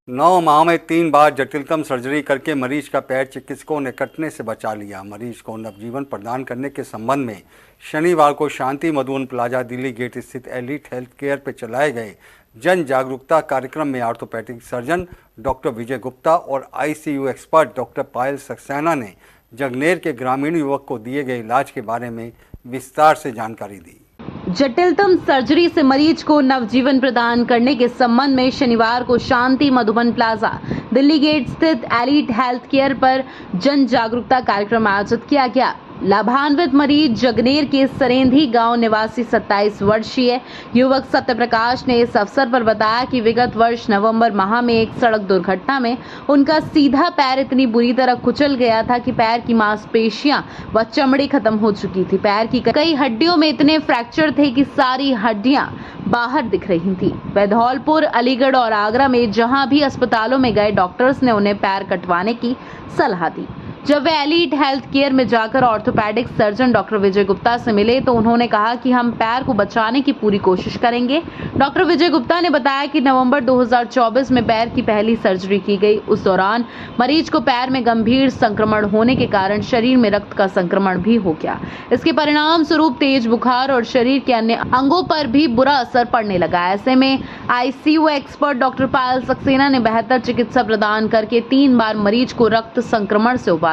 9 माह में 3 बार जटिलतम सर्जरी करके मरीज का पैर चिकित्सकों ने कटने से बचा लिया। मरीज को नवजीवन प्रदान करने के संबंध में शनिवार को शांति मधुबन प्लाजा दिल्ली गेट स्थित एलीट हेल्थ केयर पर चलाए गए जन जागरूकता कार्यक्रम में ऑर्थोपेडिक सर्जन डॉक्टर विजय गुप्ता और आईसीयू एक्सपर्ट डॉक्टर पायल सक्सेना ने जगनेर के ग्रामीण युवक को दिए गए इलाज के बारे में विस्तार से जानकारी दी। जटिलतम सर्जरी से मरीज को नवजीवन प्रदान करने के संबंध में शनिवार को शांति मधुबन प्लाजा दिल्ली गेट स्थित एलीट हेल्थ केयर पर जन जागरूकता कार्यक्रम आयोजित किया गया। लाभान्वित मरीज जगनेर के सरेंधी गांव निवासी 27 वर्षीय युवक सत्यप्रकाश ने इस अवसर पर बताया कि विगत वर्ष नवंबर माह में एक सड़क दुर्घटना में उनका सीधा पैर इतनी बुरी तरह कुचल गया था कि पैर की मांसपेशियां व चमड़ी खत्म हो चुकी थी। पैर की कई हड्डियों में इतने फ्रैक्चर थे कि सारी हड्डियां बाहर दिख रही थी। वे धौलपुर, अलीगढ़ और आगरा में जहां भी अस्पतालों में गए, डॉक्टर्स ने उन्हें पैर कटवाने की सलाह दी। जब वे एलीट हेल्थ केयर में जाकर ऑर्थोपेडिक सर्जन डॉक्टर विजय गुप्ता से मिले तो उन्होंने कहा कि हम पैर को बचाने की पूरी कोशिश करेंगे। डॉक्टर विजय गुप्ता ने बताया कि नवंबर 2024 में पैर की पहली सर्जरी की गई। उस दौरान मरीज को पैर में गंभीर संक्रमण होने के कारण शरीर में रक्त का संक्रमण भी हो गया। इसके परिणाम स्वरूप तेज बुखार और शरीर के अन्य अंगों पर भी बुरा असर पड़ने लगा। ऐसे में आईसीयू एक्सपर्ट डॉक्टर पायल सक्सेना ने बेहतर चिकित्सा प्रदान करके 3 बार मरीज को रक्त संक्रमण से उबारा।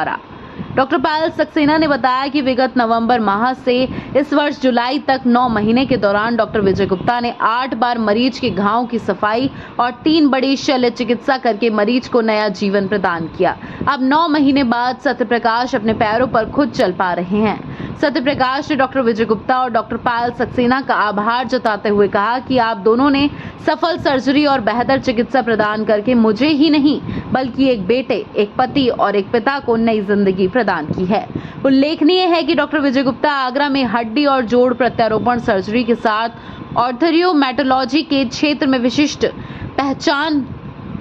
डॉक्टर पायल सक्सेना ने बताया कि विगत नवंबर माह से इस वर्ष जुलाई तक 9 महीने के दौरान डॉक्टर विजय गुप्ता ने 8 बार मरीज के घावों की सफाई और 3 बड़ी शल्य चिकित्सा करके मरीज को नया जीवन प्रदान किया। अब 9 महीने बाद सत्यप्रकाश अपने पैरों पर खुद चल पा रहे हैं। सत्यप्रकाश ने डॉक्टर विजय गुप्ता और डॉक्टर पायल सक्सेना का आभार जताते हुए कहा कि आप दोनों ने सफल सर्जरी और बेहतर चिकित्सा प्रदान करके मुझे ही नहीं बल्कि एक बेटे, एक पति और एक पिता को नई जिंदगी प्रदान की है। उल्लेखनीय है कि डॉक्टर विजय गुप्ता आगरा में हड्डी और जोड़ प्रत्यारोपण सर्जरी के साथ ऑर्थोरियोमेटोलॉजी के क्षेत्र में विशिष्ट पहचान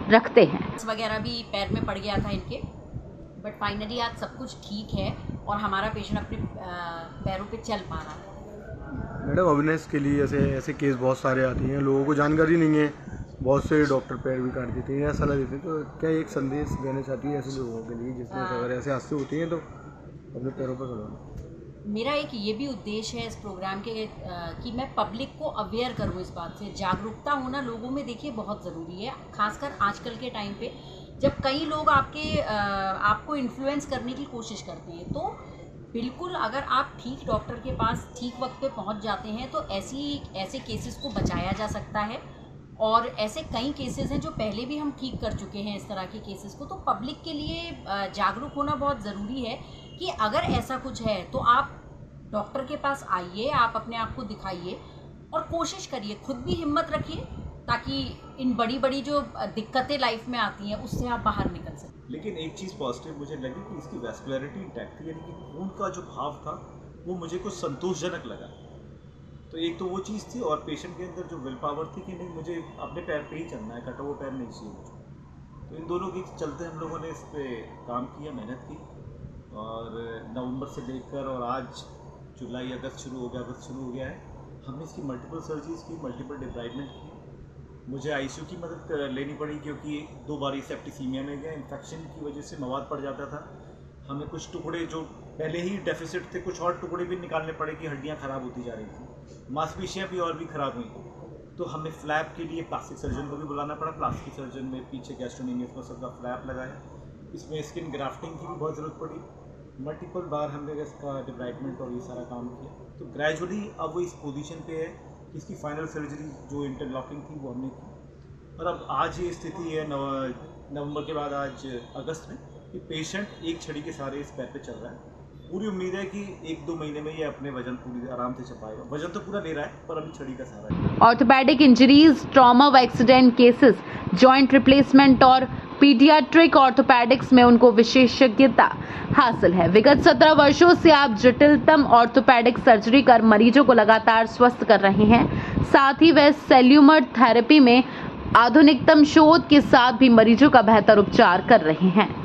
रखते हैं। वगैरह भी पैर में पड़ गया था इनके, बट फाइनली आज सब कुछ ठीक है और हमारा पेशेंट अपने पैरों पे चल पा रहा है। मैडम, अवेयरनेस के लिए ऐसे केस बहुत सारे आते हैं, लोगों को जानकारी नहीं है, बहुत से डॉक्टर पैर भी काट देते हैं या सलाह देते हैं। तो क्या एक संदेश देना चाहती है ऐसे लोगों के लिए जिसमें अगर ऐसे हादसे होते हैं तो अपने पैरों पर खड़ा? मेरा एक ये भी उद्देश्य है इस प्रोग्राम के कि मैं पब्लिक को अवेयर करूँ इस बात से। जागरूकता होना लोगों में देखिए बहुत ज़रूरी है, खासकर आजकल के टाइम पे जब कई लोग आपको इन्फ्लुएंस करने की कोशिश करते हैं। तो बिल्कुल अगर आप ठीक डॉक्टर के पास ठीक वक्त पे पहुंच जाते हैं तो ऐसे केसेस को बचाया जा सकता है। और ऐसे कई केसेस हैं जो पहले भी हम ठीक कर चुके हैं इस तरह के केसेस को। तो पब्लिक के लिए जागरूक होना बहुत ज़रूरी है कि अगर ऐसा कुछ है तो आप डॉक्टर के पास आइए, आप अपने आप को दिखाइए और कोशिश करिए, खुद भी हिम्मत रखिए ताकि इन बड़ी जो दिक्कतें लाइफ में आती हैं उससे आप बाहर निकल सकें। लेकिन एक चीज़ पॉजिटिव मुझे लगी कि इसकी वैस्कुलरिटी इंटैक्ट थी, यानी कि खून का जो भाव था वो मुझे कुछ संतोषजनक लगा। तो एक तो वो चीज़ थी और पेशेंट के अंदर जो विल पावर थी कि नहीं मुझे अपने पैर पे ही चलना है, कटा हुआ पैर नहीं चाहिए मुझे। तो इन दोनों के चलते हम लोगों ने इस पर काम किया, मेहनत की और नवंबर से लेकर और आज जुलाई अगस्त शुरू हो गया है। हमने इसकी मल्टीपल सर्जरीज की, मल्टीपल डिब्राइडमेंट की। मुझे आईसीयू की मदद लेनी पड़ी क्योंकि 2 बार सेप्टिसीमिया में गया, इन्फेक्शन की वजह से मवाद पड़ जाता था। हमें कुछ टुकड़े जो पहले ही डेफिसिट थे, कुछ और टुकड़े भी निकालने पड़े कि हड्डियां ख़राब होती जा रही थी, मांसपेशियां भी और भी ख़राब हुई। तो हमें फ्लैप के लिए प्लास्टिक सर्जन को भी बुलाना पड़ा। प्लास्टिक सर्जन में पीछे गैस्ट्रोनोमियस मसल का फ्लैप लगाया। इसमें स्किन ग्राफ्टिंग की भी बहुत ज़रूरत पड़ी। मल्टीपल बार हमने इसका डिब्राइडमेंट और ये सारा काम किया। तो ग्रेजुअली अब वो इस पोजीशन पे है कि इसकी फाइनल सर्जरी जो इंटरलॉकिंग थी वो हमने की। और अब आज ये स्थिति है नवंबर के बाद आज अगस्त में कि पेशेंट एक छड़ी के सहारे इस पैर पे चल रहा है। पूरी उम्मीद है कि 1-2 महीने में ये अपने वजन पूरी आराम से चपाएगा। वजन तो पूरा ले रहा है पर अभी छड़ी का सहारा है। ऑर्थोपेडिक इंजरीज, ट्रॉमा व एक्सीडेंट केसेस, जॉइंट रिप्लेसमेंट और पीडियाट्रिक ऑर्थोपेडिक्स में उनको विशेषज्ञता हासिल है। विगत 17 वर्षों से आप जटिलतम ऑर्थोपेडिक सर्जरी कर मरीजों को लगातार स्वस्थ कर रहे हैं। साथ ही वे सेल्यूलर थेरेपी में आधुनिकतम शोध के साथ भी मरीजों का बेहतर उपचार कर रहे हैं।